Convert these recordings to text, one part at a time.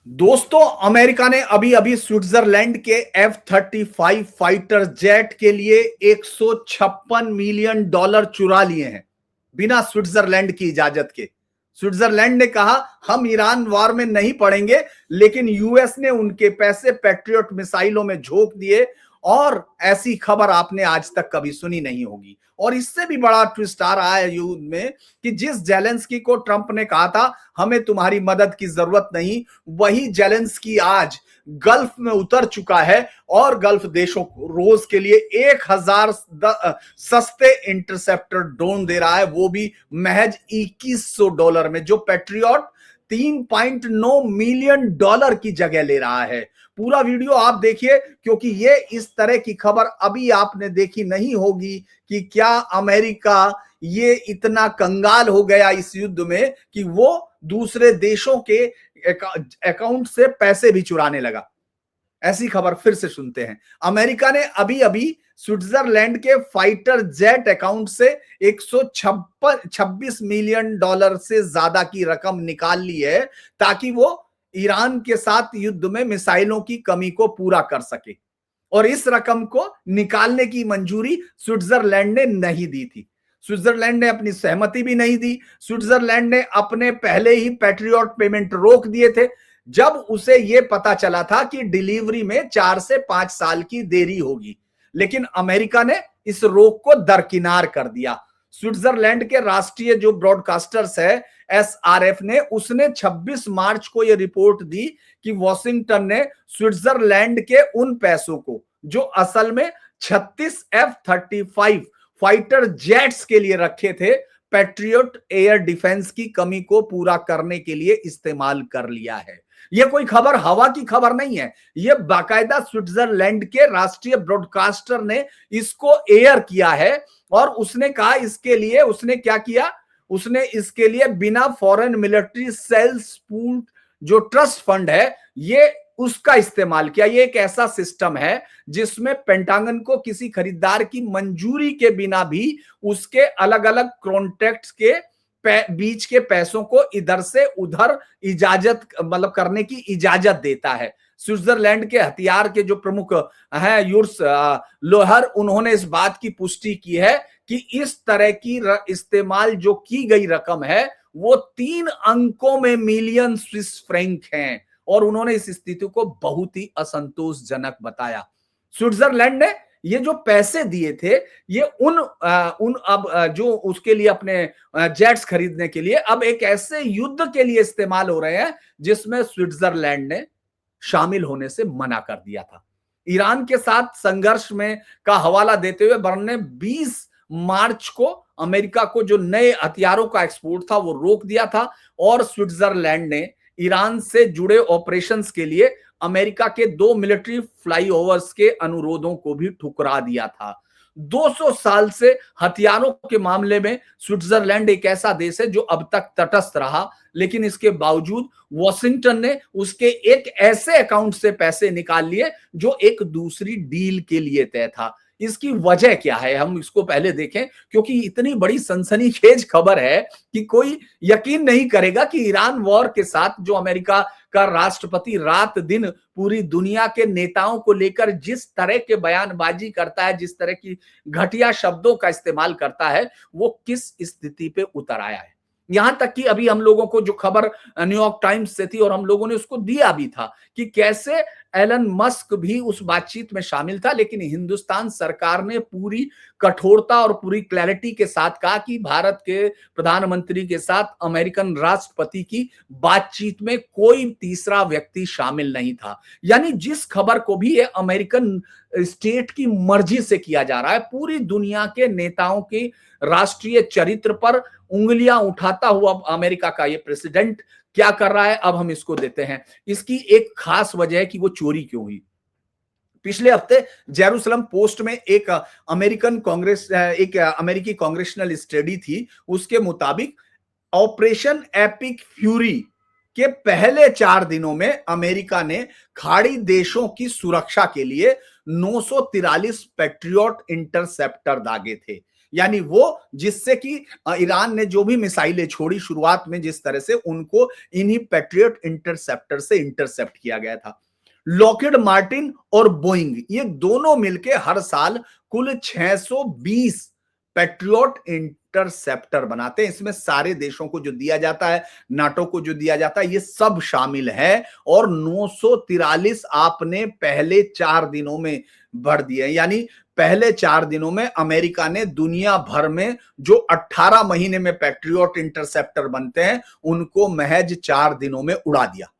दोस्तों, अमेरिका ने अभी अभी स्विट्जरलैंड के F-35 फाइटर जेट के लिए $156 मिलियन चुरा लिए हैं बिना स्विट्जरलैंड की इजाजत के। स्विट्जरलैंड ने कहा हम ईरान वार में नहीं पड़ेंगे, लेकिन यूएस ने उनके पैसे पैट्रियट मिसाइलों में झोंक दिए और ऐसी खबर आपने आज तक कभी सुनी नहीं होगी। और इससे भी बड़ा ट्विस्ट आ रहा है युद्ध में कि जिस जेलेंस्की को ट्रंप ने कहा था हमें तुम्हारी मदद की जरूरत नहीं, वही जेलेंस्की आज गल्फ में उतर चुका है और गल्फ देशों को रोज के लिए 1000 सस्ते इंटरसेप्टर ड्रोन दे रहा है, वो भी महज $2100 में, जो पैट्रियट $3.9 मिलियन की जगह ले रहा है। पूरा वीडियो आप देखिए, क्योंकि ये इस तरह की खबर अभी आपने देखी नहीं होगी कि क्या अमेरिका ये इतना कंगाल हो गया इस युद्ध में कि वो दूसरे देशों के अकाउंट से पैसे भी चुराने लगा। ऐसी खबर फिर से सुनते हैं। अमेरिका ने अभी अभी स्विट्जरलैंड के फाइटर जेट अकाउंट से $126 मिलियन से ज्यादा की रकम निकाल ली है ताकि वो ईरान के साथ युद्ध में मिसाइलों की कमी को पूरा कर सके। और इस रकम को निकालने की मंजूरी स्विट्जरलैंड ने नहीं दी थी। स्विट्जरलैंड ने अपनी सहमति भी नहीं दी। स्विट्जरलैंड ने अपने पहले ही पैट्रियट पेमेंट रोक दिए थे जब उसे यह पता चला था कि डिलीवरी में 4 से 5 साल की देरी होगी। लेकिन अमेरिका ने इस रोक को दरकिनार कर दिया। स्विट्जरलैंड के राष्ट्रीय जो ब्रॉडकास्टर्स है SRF ने, उसने 26 मार्च को यह रिपोर्ट दी कि वॉशिंगटन ने स्विट्जरलैंड के उन पैसों को जो असल में 36 F-35 फाइटर जेट्स के लिए रखे थे, पैट्रियट एयर डिफेंस की कमी को पूरा करने के लिए इस्तेमाल कर लिया है। यह कोई खबर हवा की खबर नहीं है, यह बाकायदा स्विट्जरलैंड के राष्ट्रीय ब्रॉडकास्टर ने इसको एयर किया है। और उसने कहा इसके लिए उसने क्या किया, उसने इसके लिए बिना फॉरेन मिलिट्री सेल्स पूल जो ट्रस्ट फंड है ये उसका इस्तेमाल किया। ये एक ऐसा सिस्टम है जिसमें पेंटागन को किसी खरीदार की मंजूरी के बिना भी उसके अलग अलग कॉन्ट्रैक्ट्स के बीच के पैसों को इधर से उधर इजाजत मतलब करने की इजाजत देता है। स्विट्जरलैंड के हथियार के जो प्रमुख हैं यूर्स लोहर, उन्होंने इस बात की पुष्टि की है कि इस तरह की इस्तेमाल जो की गई रकम है वो 3 अंकों में मिलियन स्विस फ्रैंक हैं और उन्होंने इस स्थिति को बहुत ही असंतोषजनक बताया। स्विट्जरलैंड ने ये जो पैसे दिए थे ये उन अब जो उसके लिए अपने जेट्स खरीदने के लिए अब एक ऐसे युद्ध के लिए इस्तेमाल हो रहे हैं जिसमें स्विट्जरलैंड ने शामिल होने से मना कर दिया था। ईरान के साथ संघर्ष में का हवाला देते हुए बर्न ने 20 मार्च को अमेरिका को जो नए हथियारों का एक्सपोर्ट था वो रोक दिया था और स्विट्जरलैंड ने ईरान से जुड़े ऑपरेशंस के लिए अमेरिका के 2 मिलिट्री फ्लाईओवर्स के अनुरोधों को भी ठुकरा दिया था। 200 साल से हथियारों के मामले में स्विट्जरलैंड एक ऐसा देश है जो अब तक तटस्थ रहा, लेकिन इसके बावजूद वॉशिंगटन ने उसके एक ऐसे अकाउंट से पैसे निकाल लिए जो एक दूसरी डील के लिए तय था। इसकी वजह क्या है हम इसको पहले देखें, क्योंकि इतनी बड़ी सनसनीखेज खबर है कि कोई यकीन नहीं करेगा कि ईरान वॉर के साथ जो अमेरिका का राष्ट्रपति रात दिन पूरी दुनिया के नेताओं को लेकर जिस तरह के बयानबाजी करता है, जिस तरह की घटिया शब्दों का इस्तेमाल करता है, वो किस स्थिति पे उतर आया है। यहां तक कि अभी हम लोगों को जो खबर न्यूयॉर्क टाइम्स से थी और हम लोगों ने उसको दिया भी था कि कैसे एलन मस्क भी उस बातचीत में शामिल था, लेकिन हिंदुस्तान सरकार ने पूरी कठोरता और पूरी क्लैरिटी के साथ कहा कि भारत के प्रधानमंत्री के साथ अमेरिकन राष्ट्रपति की बातचीत में कोई तीसरा व्यक्ति शामिल नहीं था। यानी जिस खबर को भी ये अमेरिकन स्टेट की मर्जी से किया जा रहा है, पूरी दुनिया के नेताओं के राष्ट्रीय चरित्र पर उंगलियां उठाता हुआ अमेरिका का ये प्रेसिडेंट क्या कर रहा है, अब हम इसको देते हैं। इसकी एक खास वजह है कि वो चोरी क्यों हुई। पिछले हफ्ते जेरूसलम पोस्ट में एक अमेरिकी कांग्रेशनल स्टडी थी, उसके मुताबिक ऑपरेशन एपिक फ्यूरी के पहले 4 दिनों में अमेरिका ने खाड़ी देशों की सुरक्षा के लिए 943 पैट्रियट इंटरसेप्टर दागे थे। यानी वो जिससे कि ईरान ने जो भी मिसाइलें छोड़ी शुरुआत में, जिस तरह से उनको इन्हीं पैट्रियट इंटरसेप्टर से इंटरसेप्ट किया गया था। लॉकहीड मार्टिन और बोइंग ये दोनों मिलके हर साल कुल 620 पैट्रियट इंटरसेप्टर बनाते हैं। इसमें सारे देशों को जो दिया जाता है, नाटो को जो दिया जाता है, ये सब शामिल है। और 943 आपने पहले 4 दिनों में भर दिए। यानी पहले 4 दिनों में अमेरिका ने दुनिया भर में जो 18 महीने में पैट्रियट इंटरसेप्टर बनते हैं, उनको महज 4 दिनों में उड़ा दिया।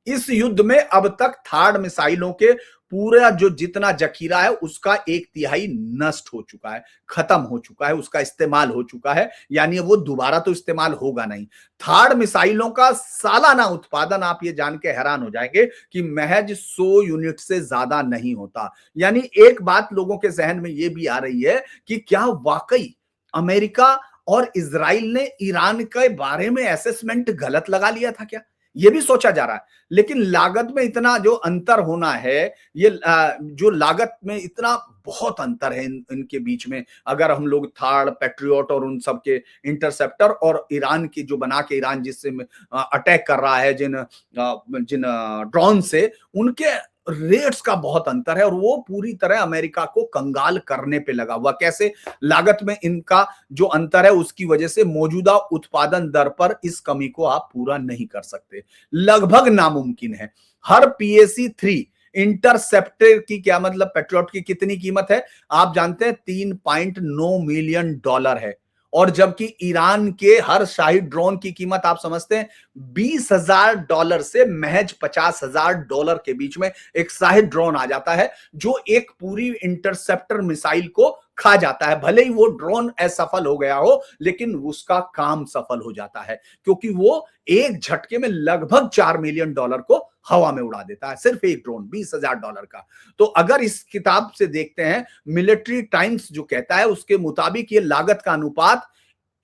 इस युद्ध में अब तक थार्ड मिसाइलों के पूरा जो जितना जखीरा है उसका 1/3 नष्ट हो चुका है, खत्म हो चुका है, उसका इस्तेमाल हो चुका है। यानी वो दोबारा तो इस्तेमाल होगा नहीं। थार्ड मिसाइलों का सालाना उत्पादन आप ये जान के हैरान हो जाएंगे कि महज 100 यूनिट से ज्यादा नहीं होता। यानी एक बात लोगों के जहन में ये भी आ रही है कि क्या वाकई अमेरिका और इजराइल ने ईरान के बारे में असेसमेंट गलत लगा लिया था क्या? ये भी सोचा जा रहा है। लेकिन लागत में इतना जो अंतर होना है, ये जो लागत में इतना बहुत अंतर है इनके बीच में। अगर हम लोग थार्ड, पैट्रियट और उन सब के इंटरसेप्टर और ईरान की जो बना के ईरान जिससे अटैक कर रहा है जिन जिन ड्रोन से, उनके रेट्स का बहुत अंतर है और वो पूरी तरह अमेरिका को कंगाल करने पे लगा हुआ। कैसे? लागत में इनका जो अंतर है उसकी वजह से मौजूदा उत्पादन दर पर इस कमी को आप पूरा नहीं कर सकते, लगभग नामुमकिन है। हर PAC 3 इंटरसेप्टर की, क्या मतलब पैट्रियट की कितनी कीमत है आप जानते हैं? $3.9 मिलियन है। और जबकि ईरान के हर शाहिद ड्रोन की कीमत आप समझते हैं $20,000 से महज $50,000 के बीच में एक शाहिद ड्रोन आ जाता है, जो एक पूरी इंटरसेप्टर मिसाइल को खा जाता है। भले ही वो ड्रोन असफल हो गया हो, लेकिन उसका काम सफल हो जाता है, क्योंकि वो एक झटके में लगभग $4 मिलियन को हवा में उड़ा देता है। सिर्फ एक ड्रोन $20,000 का। तो अगर इस किताब से देखते हैं, मिलिट्री टाइम्स जो कहता है उसके मुताबिक ये लागत का अनुपात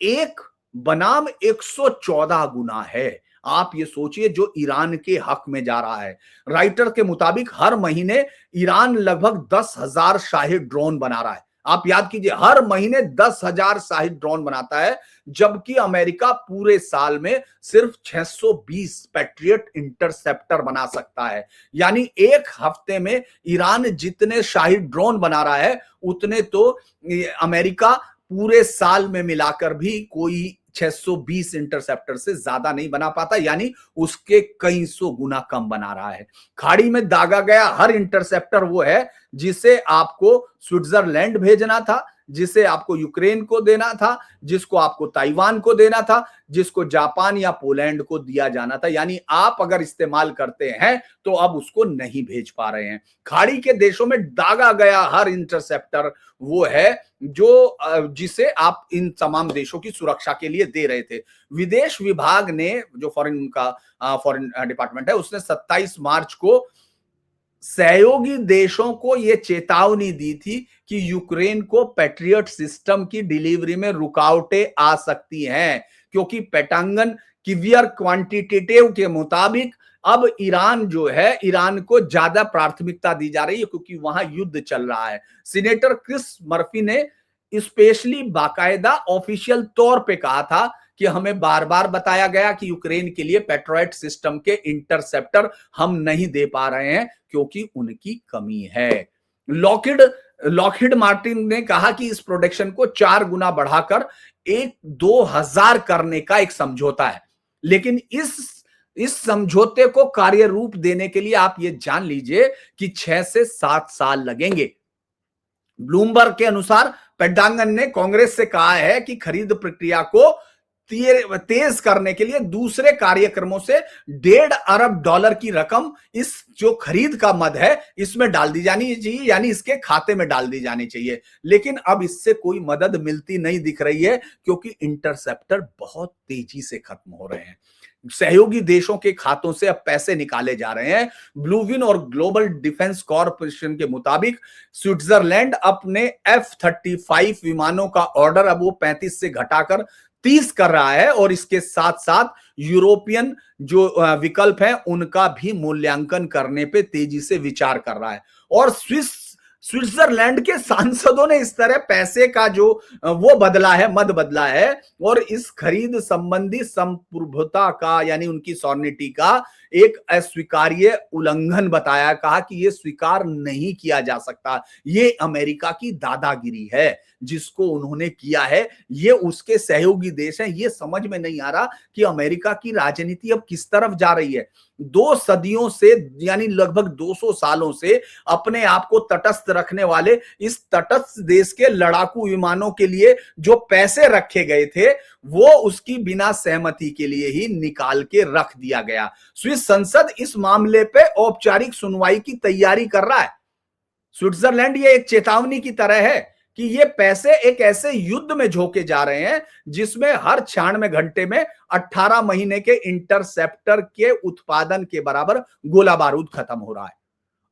1 बनाम 114 गुना है। आप ये सोचिए जो ईरान के हक में जा रहा है। राइटर के मुताबिक हर महीने ईरान लगभग 10,000 शाहिद ड्रोन बना रहा है। आप याद कीजिए, हर महीने 10,000 शाहिद ड्रोन बनाता है, जबकि अमेरिका पूरे साल में सिर्फ 620 पैट्रियट इंटरसेप्टर बना सकता है। यानी एक हफ्ते में ईरान जितने शाहिद ड्रोन बना रहा है, उतने तो अमेरिका पूरे साल में मिलाकर भी कोई 620 इंटरसेप्टर से ज्यादा नहीं बना पाता। यानी उसके कई सौ गुना कम बना रहा है। खाड़ी में दागा गया हर इंटरसेप्टर वो है जिसे आपको स्विट्जरलैंड भेजना था, जिसे आपको यूक्रेन को देना था, जिसको आपको ताइवान को देना था, जिसको जापान या पोलैंड को दिया जाना था। यानी आप अगर इस्तेमाल करते हैं तो अब उसको नहीं भेज पा रहे हैं। खाड़ी के देशों में दागा गया हर इंटरसेप्टर वो है जो जिसे आप इन तमाम देशों की सुरक्षा के लिए दे रहे थे। विदेश विभाग ने, जो फॉरेन डिपार्टमेंट है, उसने 27 मार्च को सहयोगी देशों को यह चेतावनी दी थी कि यूक्रेन को पैट्रियट सिस्टम की डिलीवरी में रुकावटें आ सकती हैं, क्योंकि पेंटागन किवियर क्वांटिटेटिव के मुताबिक अब ईरान जो है, ईरान को ज्यादा प्राथमिकता दी जा रही है क्योंकि वहां युद्ध चल रहा है। सीनेटर क्रिस मर्फी ने स्पेशली बाकायदा ऑफिशियल तौर पे कहा था कि हमें बार बार बताया गया कि यूक्रेन के लिए पैट्रियट सिस्टम के इंटरसेप्टर हम नहीं दे पा रहे हैं क्योंकि उनकी कमी है। लॉकहीड मार्टिन ने कहा कि इस प्रोडक्शन को 4 गुना बढ़ाकर 2000 करने का एक समझौता है, लेकिन इस समझौते को कार्य रूप देने के लिए आप ये जान लीजिए कि 6 से 7 साल लगेंगे। ब्लूमबर्ग के अनुसार पेंटागन ने कांग्रेस से कहा है कि खरीद प्रक्रिया को तेज करने के लिए दूसरे कार्यक्रमों से $1.5 अरब की रकम इस जो खरीद का मद है इसमें डाल दी जानी चाहिए, यानी इसके खाते में डाल दी जानी चाहिए। लेकिन अब इससे कोई मदद मिलती नहीं दिख रही है क्योंकि इंटरसेप्टर बहुत तेजी से खत्म हो रहे हैं। सहयोगी देशों के खातों से अब पैसे निकाले जा रहे हैं। ब्लूविन और ग्लोबल डिफेंस कॉरपोरेशन के मुताबिक स्विट्जरलैंड अपने F-35 विमानों का ऑर्डर अब वो 35 से घटाकर 30 कर रहा है और इसके साथ साथ यूरोपियन जो विकल्प हैं उनका भी मूल्यांकन करने पे तेजी से विचार कर रहा है। और स्विस स्विट्जरलैंड के सांसदों ने इस तरह पैसे का जो वो बदला है, मद बदला है, और इस खरीद संबंधी संप्रभुता का यानी उनकी सॉर्निटी का एक अस्वीकार्य उल्लंघन बताया। कहा कि यह स्वीकार नहीं किया जा सकता, ये अमेरिका की दादागिरी है जिसको उन्होंने किया है। ये उसके सहयोगी देश हैं। ये समझ में नहीं आ रहा कि अमेरिका की राजनीति अब किस तरफ जा रही है। 2 सदियों से यानी लगभग 200 सालों से अपने आप को तटस्थ रखने वाले इस तटस्थ देश के लड़ाकू विमानों के लिए जो पैसे रखे गए थे वो उसकी बिना सहमति के लिए ही निकाल के रख दिया गया। स्विस संसद इस मामले पे औपचारिक सुनवाई की तैयारी कर रहा है। स्विट्जरलैंड ये एक चेतावनी की तरह है कि ये पैसे एक ऐसे युद्ध में झोंके जा रहे हैं जिसमें हर 96 घंटे में 18 महीने के इंटरसेप्टर के उत्पादन के बराबर गोला बारूद खत्म हो रहा है।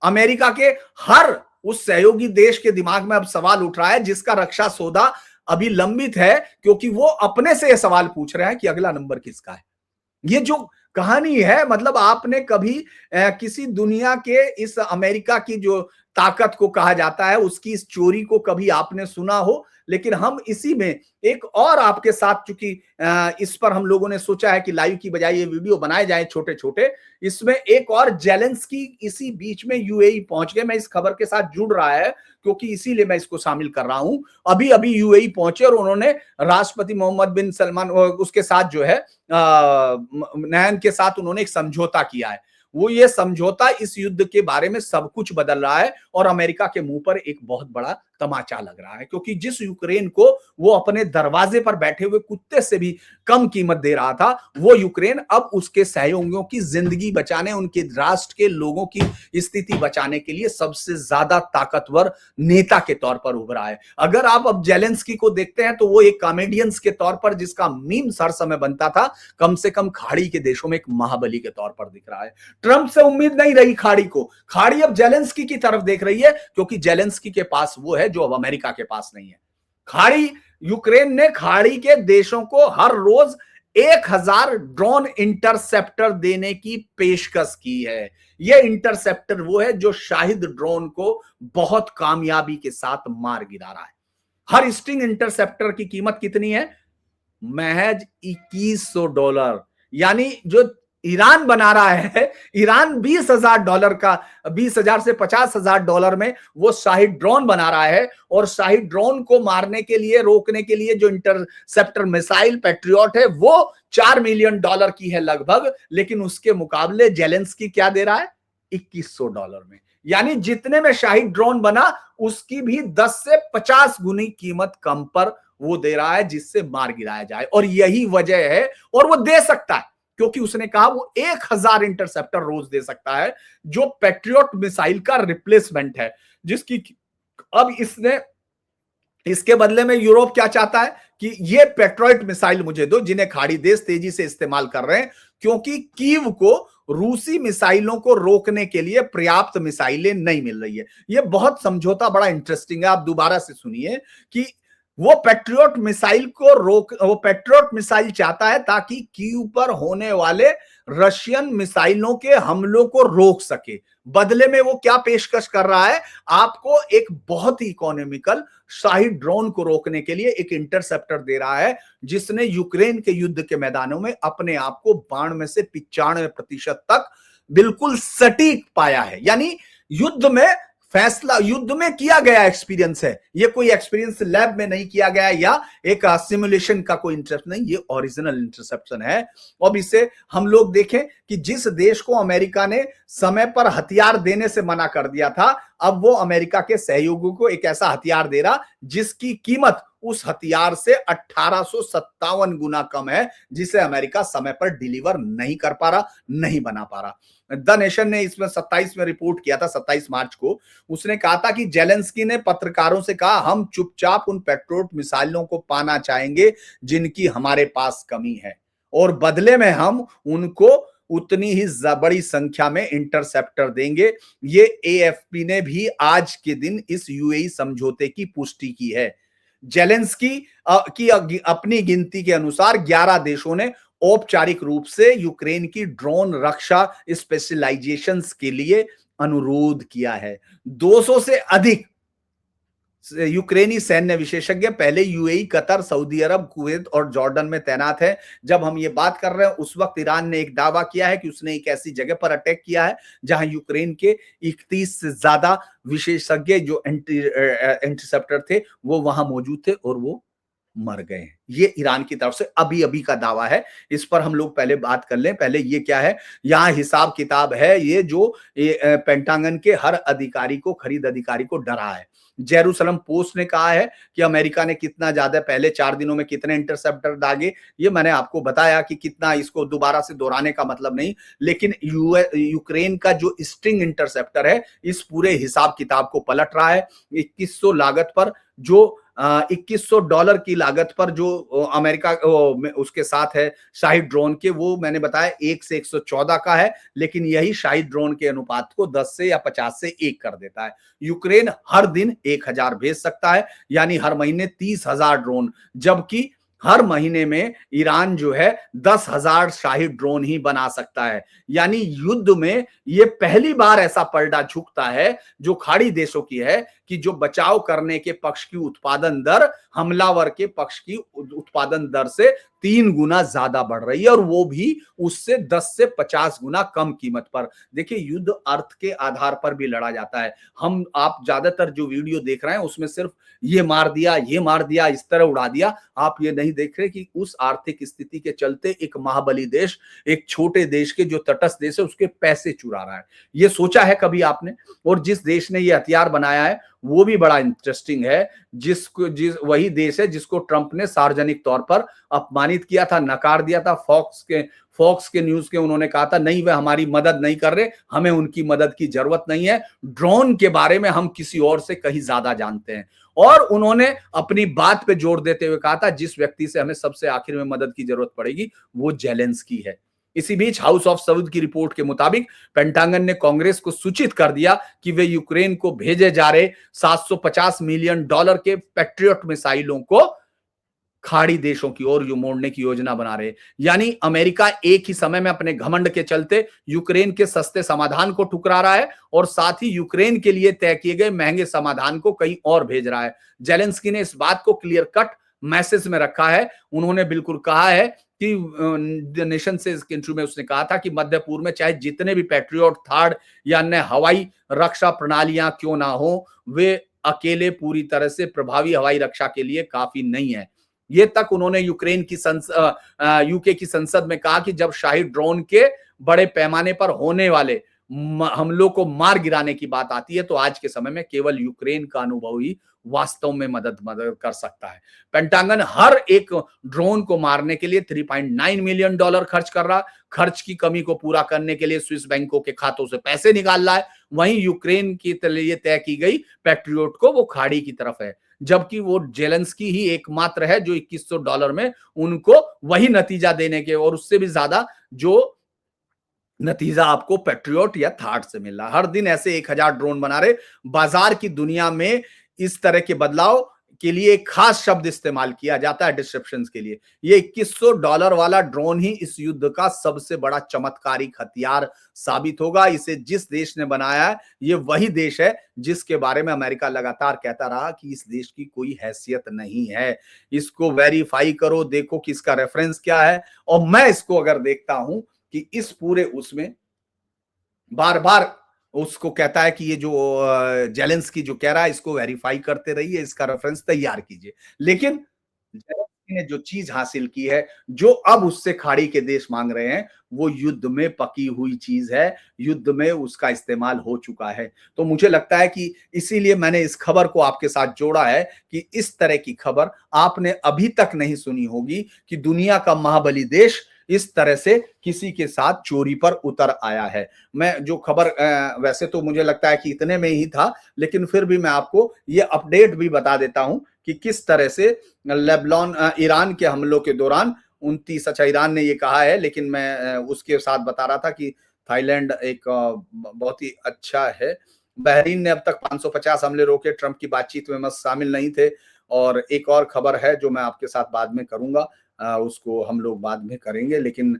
अमेरिका के हर उस सहयोगी देश के दिमाग में अब सवाल उठ रहा है जिसका रक्षा सौदा अभी लंबित है, क्योंकि वो अपने से यह सवाल पूछ रहे हैं कि अगला नंबर किसका है। ये जो कहानी है, मतलब आपने कभी किसी दुनिया के इस अमेरिका की जो ताकत को कहा जाता है उसकी इस चोरी को कभी आपने सुना हो? लेकिन हम इसी में एक और आपके साथ, चूंकि इस पर हम लोगों ने सोचा है कि लाइव की बजाय ये वीडियो बनाए जाए छोटे छोटे, इसमें एक और जेलेंस्की इसी बीच में यूएई पहुंच गए। मैं इस खबर के साथ जुड़ रहा है क्योंकि इसीलिए मैं इसको शामिल कर रहा हूं। अभी अभी यूएई पहुंचे और उन्होंने राष्ट्रपति मोहम्मद बिन सलमान उसके साथ जो है नयन के साथ उन्होंने एक समझौता किया है। वो ये समझौता इस युद्ध के बारे में सब कुछ बदल रहा है और अमेरिका के मुंह पर एक बहुत बड़ा तमाचा लग रहा है, क्योंकि जिस यूक्रेन को वो अपने दरवाजे पर बैठे हुए कुत्ते से भी कम कीमत दे रहा था, वो यूक्रेन अब उसके सहयोगियों की जिंदगी बचाने, उनके राष्ट्र के लोगों की स्थिति बचाने के लिए सबसे ज्यादा ताकतवर नेता के तौर पर उभरा है। अगर आप अब जेलेंस्की को देखते हैं तो वो एक कॉमेडियंस के तौर पर, जिसका मीम्स हर समय बनता था, कम से कम खाड़ी के देशों में एक महाबली के तौर पर दिख रहा है। ट्रंप से उम्मीद नहीं रही खाड़ी को, खाड़ी अब जेलेंस्की की तरफ देख रही है, क्योंकि जेलेंस्की के पास वो है जो अब अमेरिका के पास नहीं है। खाड़ी, यूक्रेन ने खाड़ी के देशों को हर रोज 1000 ड्रोन इंटरसेप्टर देने की पेशकश की है। यह इंटरसेप्टर वो है जो शाहिद ड्रोन को बहुत कामयाबी के साथ मार गिरा रहा है। हर स्टिंग इंटरसेप्टर की कीमत कितनी है? महज $2100। यानी जो ईरान बना रहा है, ईरान $20,000 का, 20,000 से $50,000 में वो शाहिद ड्रोन बना रहा है। और शाहिद ड्रोन को मारने के लिए, रोकने के लिए जो इंटरसेप्टर मिसाइल पैट्रियट है वो $4 मिलियन की है लगभग, लेकिन उसके मुकाबले जेलेंस्की क्या दे रहा है? $2100 में। यानी जितने में शाहिद ड्रोन बना उसकी भी 10 से 50 गुनी कीमत कम पर वो दे रहा है जिससे मार गिराया जाए। और यही वजह है, और वो दे सकता है क्योंकि उसने कहा वो 1000 इंटरसेप्टर रोज दे सकता है, जो पैट्रियट मिसाइल का रिप्लेसमेंट है, जिसकी अब इसके बदले में यूरोप क्या चाहता है कि ये पैट्रियट मिसाइल मुझे दो, जिन्हें खाड़ी देश तेजी से इस्तेमाल कर रहे हैं, क्योंकि कीव को रूसी मिसाइलों को रोकने के लिए पर्याप्त मिसाइलें नहीं मिल रही है। ये बहुत समझौता बड़ा इंटरेस्टिंग है, आप दोबारा से सुनिए कि वो पैट्रियट मिसाइल को वो पैट्रियट मिसाइल चाहता है ताकि कीव पर होने वाले रशियन मिसाइलों के हमलों को रोक सके। बदले में वो क्या पेशकश कर रहा है? आपको एक बहुत ही इकोनॉमिकल शाहिद ड्रोन को रोकने के लिए एक इंटरसेप्टर दे रहा है, जिसने यूक्रेन के युद्ध के मैदानों में अपने आप को 92 से 95% तक बिल्कुल सटीक पाया है। यानी युद्ध में फैसला युद्ध में किया गया एक्सपीरियंस है, ये कोई एक्सपीरियंस लैब में नहीं किया गया या एक सिमुलेशन का कोई इंटरेस्ट नहीं, ये ओरिजिनल इंटरसेप्शन है। अब इसे हम लोग देखें कि जिस देश को अमेरिका ने समय पर हथियार देने से मना कर दिया था, अब वो अमेरिका के सहयोगियों को एक ऐसा हथियार दे रहा जिसकी कीमत उस हथियार से 1857 गुना कम है, जिसे अमेरिका समय पर डिलीवर नहीं कर पा रहा, नहीं बना पा रहा। द नेशन ने इसमें 27 में रिपोर्ट किया था, 27 मार्च को। उसने कहा था कि जेलेंस्की ने पत्रकारों से कहा, हम चुपचाप उन पैट्रियट मिसाइलों को पाना चाहेंगे जिनकी हमारे पास कमी है, और बदले में हम उनको उतनी ही बड़ी संख्या में इंटरसेप्टर देंगे। ये एएफपी ने भी आज के दिन इस यूएई समझौते की पुष्टि की है। जेलेंस्की की अपनी गिनती के अनुसार 11 देशों ने औपचारिक रूप से यूक्रेन की ड्रोन रक्षा स्पेशलाइजेशंस के लिए अनुरोध किया है। 200 से अधिक यूक्रेनी सैन्य विशेषज्ञ पहले यूएई, कतर, सऊदी अरब, कुवैत और जॉर्डन में तैनात है। जब हम ये बात कर रहे हैं उस वक्त ईरान ने एक दावा किया है कि उसने एक ऐसी जगह पर अटैक किया है जहां यूक्रेन के 31 से ज्यादा विशेषज्ञ जो इंटरसेप्टर थे वो वहां मौजूद थे और वो मर गए हैं। ये ईरान की तरफ से अभी अभी का दावा है। इस पर हम लोग पहले बात कर लें। पहले ये क्या है, यहां हिसाब किताब है, ये जो पेंटागन के हर अधिकारी को, खरीद अधिकारी को डरा है। जेरूसलम पोस्ट ने कहा है कि अमेरिका ने कितना ज्यादा पहले 4 दिनों में कितने इंटरसेप्टर दागे, ये मैंने आपको बताया कि कितना, इसको दोबारा से दोहराने का मतलब नहीं। लेकिन यूक्रेन का जो स्ट्रिंग इंटरसेप्टर है इस पूरे हिसाब किताब को पलट रहा है। 2100 लागत पर जो $2100 की लागत पर जो अमेरिका उसके साथ है शाही ड्रोन के, वो मैंने बताया 1 से 114 का है, लेकिन यही शाही ड्रोन के अनुपात को 10 से या 50 से 1 कर देता है। यूक्रेन हर दिन 1000 भेज सकता है, यानी हर महीने 30,000 ड्रोन, जबकि हर महीने में ईरान जो है 10,000 शाही ड्रोन ही बना सकता है। यानी युद्ध में ये पहली बार ऐसा पलड़ा झुकता है जो खाड़ी देशों की है कि जो बचाव करने के पक्ष की उत्पादन दर हमलावर के पक्ष की उत्पादन दर से 3 गुना ज्यादा बढ़ रही है, और वो भी उससे 10 से 50 गुना कम कीमत पर। देखिए, युद्ध अर्थ के आधार पर भी लड़ा जाता है। आप ज्यादातर जो वीडियो देख रहे हैं उसमें सिर्फ ये मार दिया, ये मार दिया, इस तरह उड़ा दिया, आप ये नहीं देख रहे कि उस आर्थिक स्थिति के चलते एक महाबली देश एक छोटे देश के जो तटस्थ देश है उसके पैसे चुरा रहा है। ये सोचा है कभी आपने? और जिस देश ने ये हथियार बनाया है वो भी बड़ा इंटरेस्टिंग है, वही देश है जिसको ट्रंप ने सार्वजनिक तौर पर अपमानित किया था, नकार दिया था। फॉक्स के न्यूज के उन्होंने कहा था नहीं, वे हमारी मदद नहीं कर रहे, हमें उनकी मदद की जरूरत नहीं है, ड्रोन के बारे में हम किसी और से कहीं ज्यादा जानते हैं। और उन्होंने अपनी बात पे जोर देते हुए कहा था जिस व्यक्ति से हमें सबसे आखिर में मदद की जरूरत पड़ेगी वो जेलेंस्की है। इसी बीच हाउस ऑफ साउद की रिपोर्ट के मुताबिक पेंटागन ने कांग्रेस को सूचित कर दिया कि वे यूक्रेन को भेजे जा रहे $750 मिलियन के पैट्रियट मिसाइलों को खाड़ी देशों की ओर मोड़ने की योजना बना रहे। यानी अमेरिका एक ही समय में अपने घमंड के चलते यूक्रेन के सस्ते समाधान को ठुकरा रहा है और साथ ही यूक्रेन के लिए तय किए गए महंगे समाधान को कहीं और भेज रहा है। जेलेंस्की ने इस बात को क्लियर कट मैसेज में रखा है। उन्होंने बिल्कुल कहा है कि नेशन से इस इंटरव्यू में उसने कहा था कि मध्य पूर्व में चाहे जितने भी पैट्रियट, थर्ड या अन्य हवाई रक्षा प्रणालियां क्यों ना हो, वे अकेले पूरी तरह से प्रभावी हवाई रक्षा के लिए काफी नहीं है। ये तक उन्होंने यूक्रेन की यूके की संसद में कहा कि जब शाही ड्रोन के बड़े पैमाने पर होने वाले हमलों को मार गिराने की बात आती है तो आज के समय में केवल यूक्रेन का अनुभव ही वास्तव में मदद कर सकता है। पेंटागन हर एक ड्रोन को मारने के लिए $3.9 मिलियन खर्च कर रहा। खर्च की कमी को पूरा करने के लिए स्विस बैंकों के खातों से पैसे निकाल रहा है। वहीं यूक्रेन के लिए तय की गई पैट्रियोट को वो खाड़ी की तरफ है, जबकि वो जेलेंस्की ही एकमात्र है जो $2100 में उनको वही नतीजा देने के और उससे भी ज्यादा जो नतीजा आपको पैट्रियट या थार्ड से मिल रहा। हर दिन ऐसे 1000 ड्रोन बना रहे। बाजार की दुनिया में इस तरह के बदलाव के लिए एक खास शब्द इस्तेमाल किया जाता है डिस्क्रिप्शन के लिए। ये $2100 वाला ड्रोन ही इस युद्ध का सबसे बड़ा चमत्कारिक हथियार साबित होगा। इसे जिस देश ने बनाया है ये वही देश है जिसके बारे में अमेरिका लगातार कहता रहा कि इस देश की कोई हैसियत नहीं है, इसको वेरीफाई करो, देखो कि इसका रेफरेंस क्या है। और मैं इसको अगर देखता हूं कि इस पूरे उसमें बार बार उसको कहता है कि ये जो जेलेंस्की जो कह रहा है इसको वेरीफाई करते रहिए, इसका रेफरेंस तैयार कीजिए। लेकिन जेलेंस्की ने जो चीज हासिल की है, जो अब उससे खाड़ी के देश मांग रहे हैं, वो युद्ध में पकी हुई चीज है, युद्ध में उसका इस्तेमाल हो चुका है। तो मुझे लगता है कि इसीलिए मैंने इस खबर को आपके साथ जोड़ा है कि इस तरह की खबर आपने अभी तक नहीं सुनी होगी कि दुनिया का महाबली देश इस तरह से किसी के साथ चोरी पर उतर आया है। मैं जो खबर वैसे तो मुझे लगता है कि इतने में ही था, लेकिन फिर भी मैं आपको ये अपडेट भी बता देता हूं कि किस तरह से लेबनान ईरान के हमलों के दौरान 29, अच्छा ईरान ने ये कहा है, लेकिन मैं उसके साथ बता रहा था कि थाईलैंड एक बहुत ही अच्छा है। बहरीन ने अब तक 550 हमले रोके, ट्रंप की बातचीत में शामिल नहीं थे। और एक और खबर है जो मैं आपके साथ बाद में करूंगा, उसको हम लोग बाद में करेंगे, लेकिन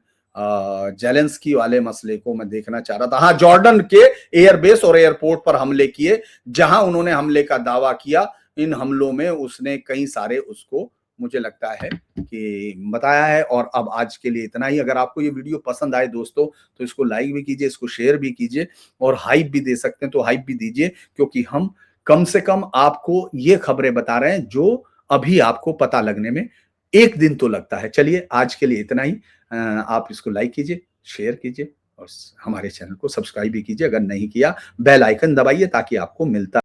जेलेंस्की वाले मसले को मैं देखना चाह रहा था। हाँ, जॉर्डन के एयरबेस और एयरपोर्ट पर हमले किए, जहां उन्होंने हमले का दावा किया इन हमलों में उसने कई सारे उसको मुझे लगता है कि बताया है। और अब आज के लिए इतना ही। अगर आपको ये वीडियो पसंद आए दोस्तों तो इसको लाइक भी कीजिए, इसको शेयर भी कीजिए और हाइप भी दे सकते हैं तो हाइप भी दीजिए, क्योंकि हम कम से कम आपको ये खबरें बता रहे हैं जो अभी आपको पता लगने में एक दिन तो लगता है। चलिए आज के लिए इतना ही। आप इसको लाइक कीजिए, शेयर कीजिए और हमारे चैनल को सब्सक्राइब भी कीजिए। अगर नहीं किया, बेल आइकन दबाइए ताकि आपको मिलता